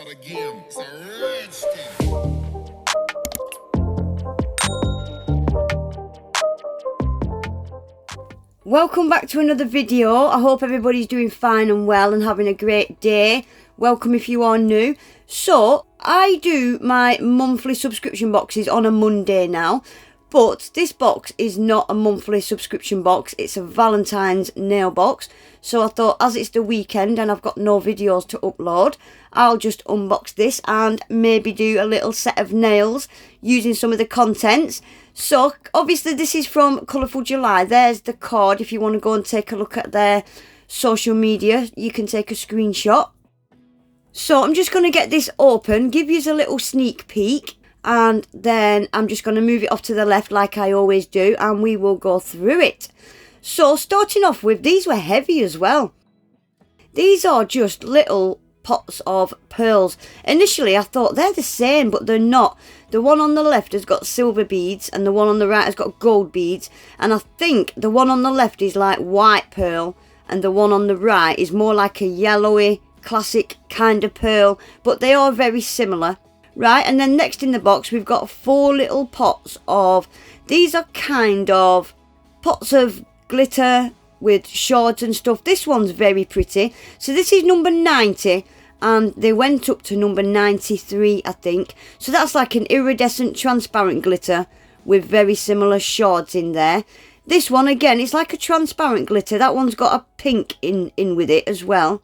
again. It's a rich thing. Welcome back to another video. I hope everybody's doing fine and well and having a great day. Welcome if you are new. So, I do my monthly subscription boxes on a Monday now. But this box is not a monthly subscription box. It's a Valentine's nail box. So I thought, as it's the weekend and I've got no videos to upload, I'll just unbox this and maybe do a little set of nails using some of the contents. So obviously this is from Colorfuljuly. There's the card. If you want to go and take a look at their social media, you can take a screenshot. So I'm just going to get this open, give you a little sneak peek. And then I'm just going to move it off to the left like I always do, and we will go through it. So starting off with, these were heavy as well. These are just little pots of pearls. Initially I thought they're the same, but they're not. The one on the left has got silver beads and the one on the right has got gold beads. And I think the one on the left is like white pearl and the one on the right is more like a yellowy classic kind of pearl. But they are very similar. Right, and then next in the box we've got 4 little pots of, these are kind of pots of glitter with shards and stuff. This one's very pretty. So this is number 90 and they went up to number 93 I think. So that's like an iridescent transparent glitter with very similar shards in there. This one again, it's like a transparent glitter. That one's got a pink in with it as well.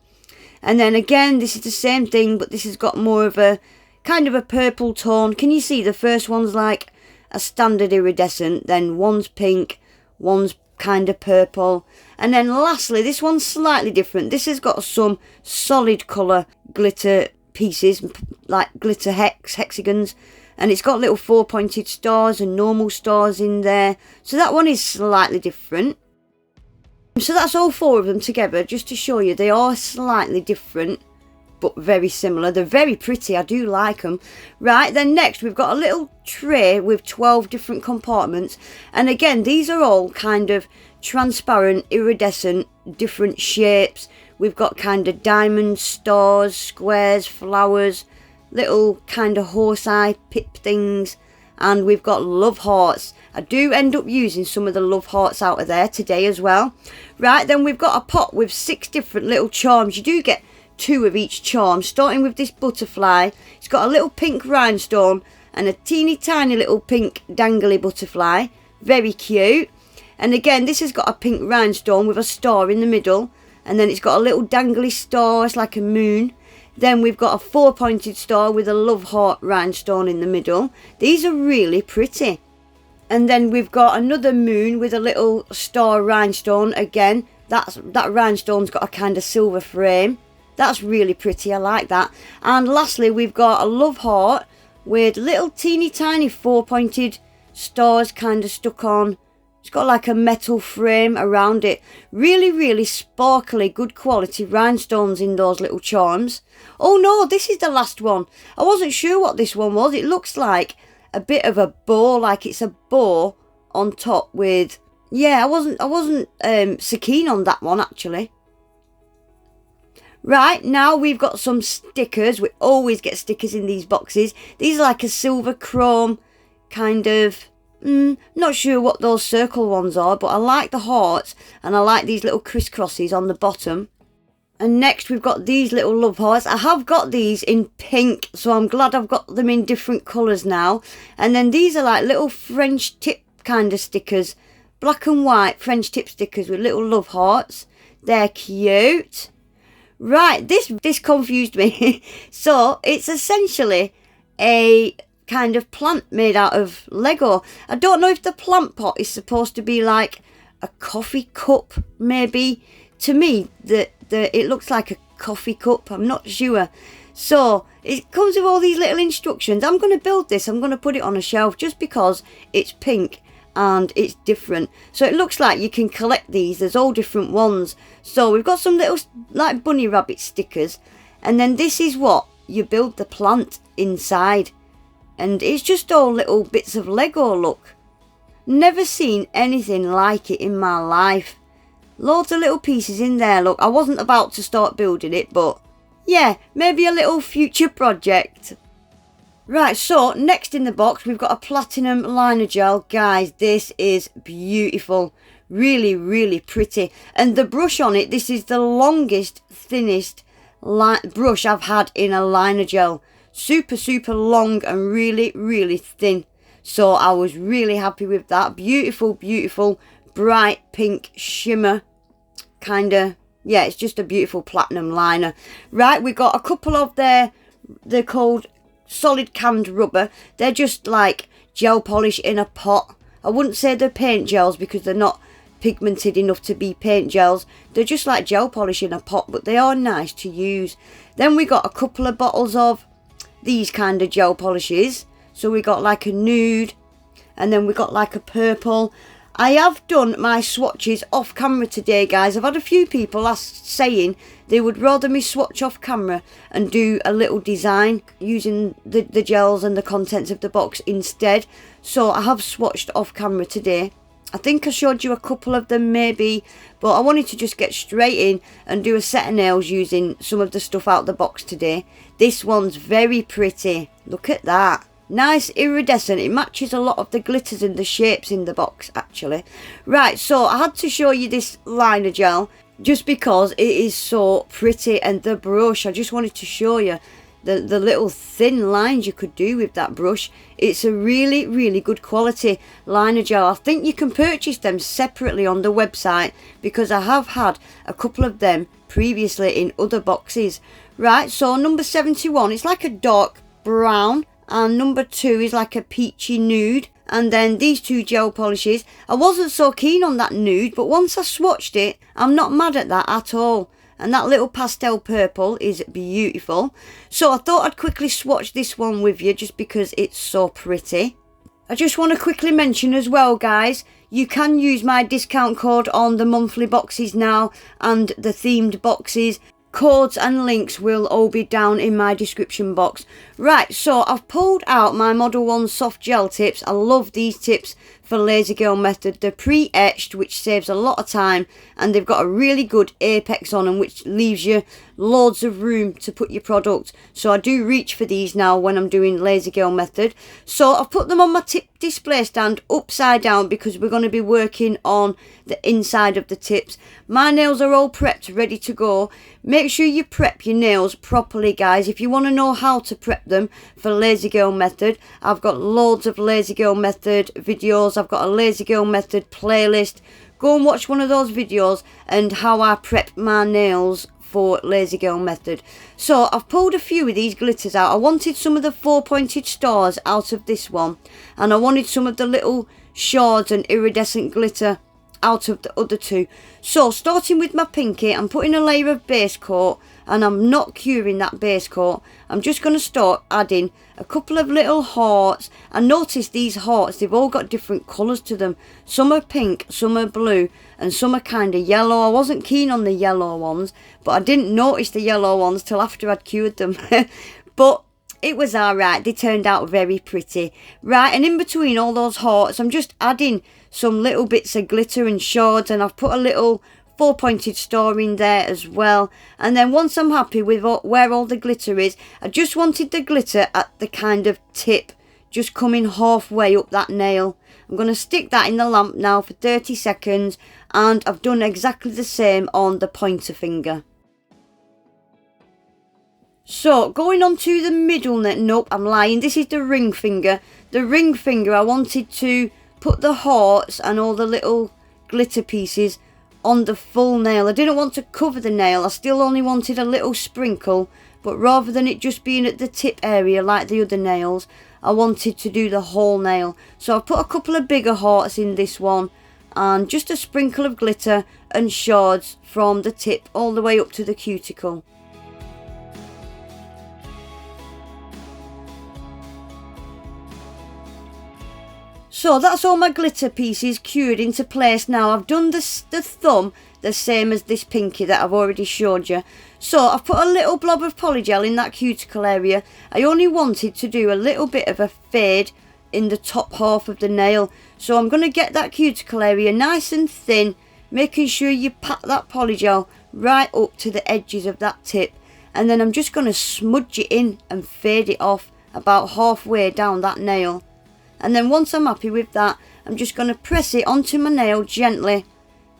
And then again, this is the same thing, but this has got more of a kind of a purple tone. Can you see the first one's like a standard iridescent, then one's pink, one's kind of purple, and then lastly this one's slightly different. This has got some solid colour glitter pieces, like glitter hexagons, and it's got little 4-pointed stars and normal stars in there. So that one is slightly different. So that's all 4 of them together, just to show you they are slightly different but very similar. They're very pretty. I do like them. Right, then next we've got a little tray with 12 different compartments, and again these are all kind of transparent, iridescent, different shapes. We've got kind of diamonds, stars, squares, flowers, little kind of horse eye pip things, and we've got love hearts. I do end up using some of the love hearts out of there today as well. Right, then we've got a pot with 6 different little charms. You do get 2 of each charm, starting with this butterfly. It's got a little pink rhinestone and a teeny tiny little pink dangly butterfly, very cute. And again this has got a pink rhinestone with a star in the middle, and then it's got a little dangly star, it's like a moon. Then we've got a 4-pointed star with a love heart rhinestone in the middle. These are really pretty. And then we've got another moon with a little star rhinestone. Again, that rhinestone's got a kind of silver frame. That's really pretty, I like that. And lastly we've got a love heart with little teeny tiny 4-pointed stars kind of stuck on. It's got like a metal frame around it. Really, really sparkly, good quality rhinestones in those little charms. Oh no, this is the last one. I wasn't sure what this one was. It looks like a bit of a bow, like it's a bow on top with... Yeah, I wasn't so keen on that one actually. Right, now we've got some stickers. We always get stickers in these boxes. These are like a silver chrome kind of... not sure what those circle ones are, but I like the hearts and I like these little crisscrosses on the bottom. And next we've got these little love hearts. I have got these in pink, so I'm glad I've got them in different colours now. And then these are like little French tip kind of stickers. Black and white French tip stickers with little love hearts. They're cute. Right, this confused me. So it's essentially a kind of plant made out of Lego. I don't know if the plant pot is supposed to be like a coffee cup, maybe. To me, it looks like a coffee cup. I'm not sure. So it comes with all these little instructions. I'm going to build this. I'm going to put it on a shelf just because it's pink and it's different. So it looks like you can collect these. There's all different ones. So we've got some little like bunny rabbit stickers, and then this is what you build the plant inside, and it's just all little bits of Lego. Look, never seen anything like it in my life. Loads of little pieces in there. Look, I wasn't about to start building it, but yeah, maybe a little future project. Right, so next in the box we've got a platinum liner gel. Guys, this is beautiful. Really, really pretty. And the brush on it, this is the longest, thinnest brush I've had in a liner gel. Super, super long and really, really thin. So I was really happy with that. Beautiful, beautiful, bright pink shimmer. Kinda, yeah, it's just a beautiful platinum liner. Right, we got a couple of they're called solid canned rubber. They're just like gel polish in a pot. I wouldn't say they're paint gels because they're not pigmented enough to be paint gels. They're just like gel polish in a pot, but they are nice to use. Then we got a couple of bottles of these kind of gel polishes. So we got like a nude, and then we got like a purple. I have done my swatches off camera today, guys. I've had a few people saying they would rather me swatch off camera and do a little design using the gels and the contents of the box instead. So I have swatched off camera today. I think I showed you a couple of them maybe, but I wanted to just get straight in and do a set of nails using some of the stuff out the box today. This one's very pretty. Look at that. Nice iridescent. It matches a lot of the glitters and the shapes in the box actually. Right, so I had to show you this liner gel just because it is so pretty, and the brush, I just wanted to show you the little thin lines you could do with that brush. It's a really, really good quality liner gel. I think you can purchase them separately on the website because I have had a couple of them previously in other boxes. Right, so number 71, it's like a dark brown, and number 2 is like a peachy nude. And then these two gel polishes, I wasn't so keen on that nude, but once I swatched it, I'm not mad at that at all. And that little pastel purple is beautiful. So I thought I'd quickly swatch this one with you just because it's so pretty. I just want to quickly mention as well, guys, you can use my discount code on the monthly boxes now and the themed boxes. Codes and links will all be down in my description box. Right, so I've pulled out my Model 1 soft gel tips. I love these tips for Laser Girl Method. They're pre-etched, which saves a lot of time, and they've got a really good apex on them, which leaves you loads of room to put your product. So I do reach for these now when I'm doing Laser Girl Method. So I've put them on my tip display stand upside down because we're going to be working on the inside of the tips. My nails are all prepped, ready to go. Make sure you prep your nails properly, guys. If you want to know how to prep them for Laser Girl Method, I've got loads of Laser Girl Method videos. I've got a Laser Girl Method playlist. Go and watch one of those videos and how I prep my nails for Laser Girl Method. So I've pulled a few of these glitters out. I wanted some of the 4-pointed stars out of this one, and I wanted some of the little shards and iridescent glitter out of the other two. So starting with my pinky, I'm putting a layer of base coat, and I'm not curing that base coat. I'm just going to start adding a couple of little hearts. And notice these hearts, they've all got different colours to them. Some are pink, some are blue, and some are kind of yellow. I wasn't keen on the yellow ones, but I didn't notice the yellow ones till after I'd cured them. But it was alright, they turned out very pretty. Right, and in between all those hearts, I'm just adding some little bits of glitter and shards, and I've put a little 4-pointed star in there as well. And then once I'm happy with where all the glitter is, I just wanted the glitter at the kind of tip, just coming halfway up that nail. I'm going to stick that in the lamp now for 30 seconds, and I've done exactly the same on the pointer finger. So going on to the middle nail, nope, I'm lying, this is the ring finger. The ring finger, I wanted to put the hearts and all the little glitter pieces on the full nail. I didn't want to cover the nail, I still only wanted a little sprinkle, but rather than it just being at the tip area like the other nails, I wanted to do the whole nail. So I put a couple of bigger hearts in this one, and just a sprinkle of glitter and shards from the tip all the way up to the cuticle. So that's all my glitter pieces cured into place now. I've done the thumb the same as this pinky that I've already showed you. So I've put a little blob of polygel in that cuticle area. I only wanted to do a little bit of a fade in the top half of the nail. So I'm going to get that cuticle area nice and thin, making sure you pat that polygel right up to the edges of that tip. and then I'm just going to smudge it in and fade it off about halfway down that nail. And then once I'm happy with that, I'm just going to press it onto my nail gently,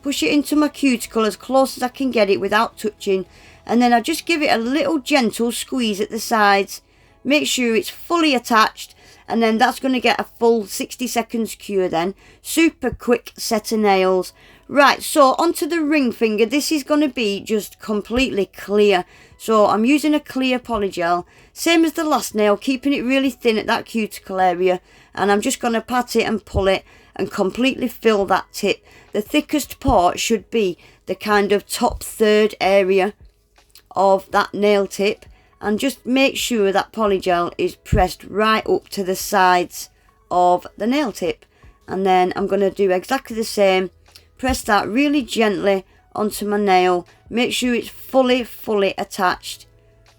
push it into my cuticle as close as I can get it without touching, and then I just give it a little gentle squeeze at the sides, make sure it's fully attached, and then that's going to get a full 60 seconds cure then. Super quick set of nails. Right, so onto the ring finger. This is going to be just completely clear. So I'm using a clear polygel, same as the last nail, keeping it really thin at that cuticle area. And I'm just going to pat it and pull it and completely fill that tip. The thickest part should be the kind of top third area of that nail tip. And just make sure that polygel is pressed right up to the sides of the nail tip. And then I'm going to do exactly the same. Press that really gently onto my nail. Make sure it's fully attached.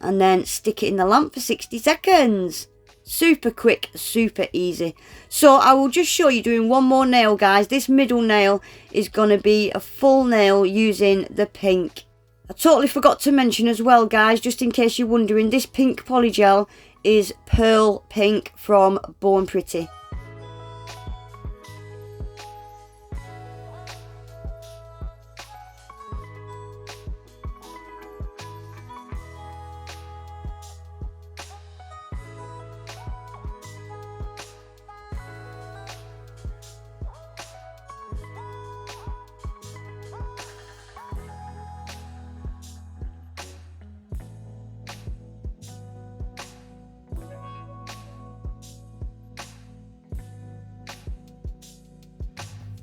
And then stick it in the lamp for 60 seconds. Super quick, super easy. So I will just show you doing one more nail, guys. This middle nail is going to be a full nail using the pink. I totally forgot to mention as well, guys, just in case you're wondering, this pink polygel is Pearl Pink from Born Pretty.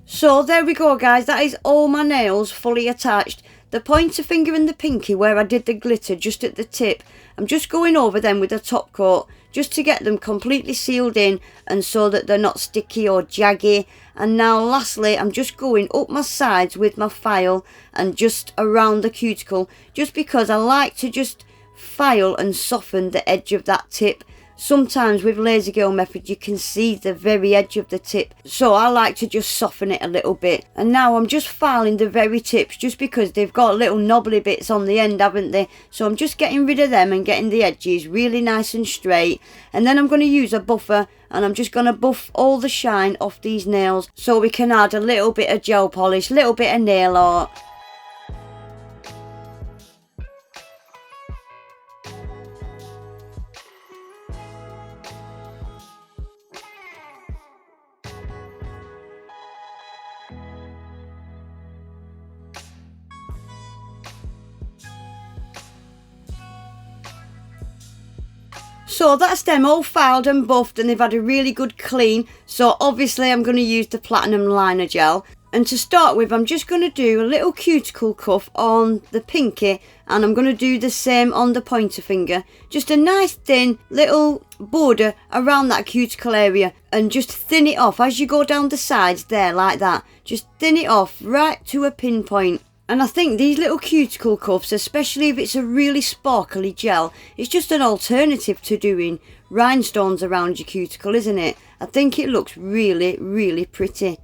So there we go, guys, that is all my nails fully attached. The pointer finger and the pinky where I did the glitter just at the tip, I'm just going over them with a top coat just to get them completely sealed in and so that they're not sticky or jaggy. And now lastly, I'm just going up my sides with my file and just around the cuticle, just because I like to just file and soften the edge of that tip. Sometimes with laser girl method you can see the very edge of the tip, so I like to just soften it a little bit. And now I'm just filing the very tips just because they've got little knobbly bits on the end, haven't they? So I'm just getting rid of them and getting the edges really nice and straight. And then I'm going to use a buffer and I'm just going to buff all the shine off these nails so we can add a little bit of gel polish, a little bit of nail art. So that's them all filed and buffed and they've had a really good clean. So obviously I'm going to use the platinum liner gel. And to start with, I'm just going to do a little cuticle cuff on the pinky, and I'm going to do the same on the pointer finger. Just a nice thin little border around that cuticle area, and just thin it off as you go down the sides there like that. Just thin it off right to a pinpoint. And I think these little cuticle cuffs, especially if it's a really sparkly gel, it's just an alternative to doing rhinestones around your cuticle, isn't it? I think it looks really, really pretty.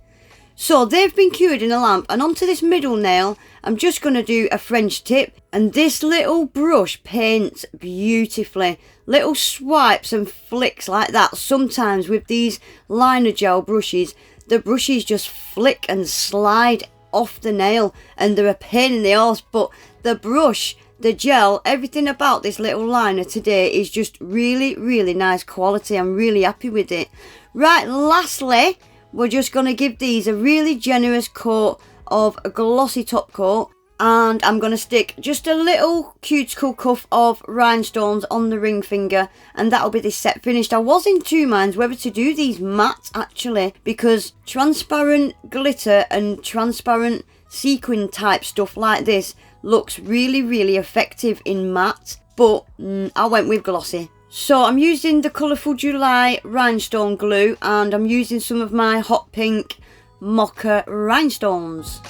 So they've been cured in a lamp, and onto this middle nail, I'm just going to do a French tip. And this little brush paints beautifully. Little swipes and flicks like that. Sometimes with these liner gel brushes, the brushes just flick and slide off the nail and they're a pain in the arse, but the brush, the gel, everything about this little liner today is just really, really nice quality. I'm really happy with it. Right, lastly, we're just going to give these a really generous coat of a glossy top coat, and I'm going to stick just a little cuticle cuff of rhinestones on the ring finger, and that'll be this set finished. I was in two minds whether to do these matte actually, because transparent glitter and transparent sequin type stuff like this looks really, really effective in matte, but I went with glossy. So I'm using the Colorfuljuly rhinestone glue, and I'm using some of my hot pink mocha rhinestones.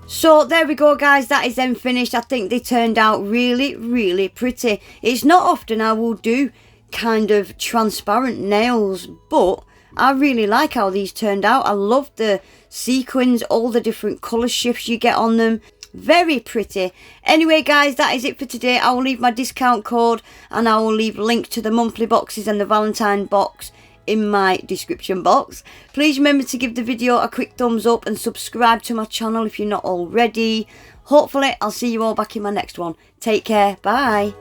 So there we go, guys, that is them finished. I think they turned out really, really pretty. It's not often I will do kind of transparent nails, but I really like how these turned out. I love the sequins, all the different colour shifts you get on them. Very pretty. Anyway guys, that is it for today. I will leave my discount code and I will leave links to the monthly boxes and the Valentine box in my description box. Please remember to give the video a quick thumbs up and subscribe to my channel if you're not already. Hopefully I'll see you all back in my next one. Take care. Bye.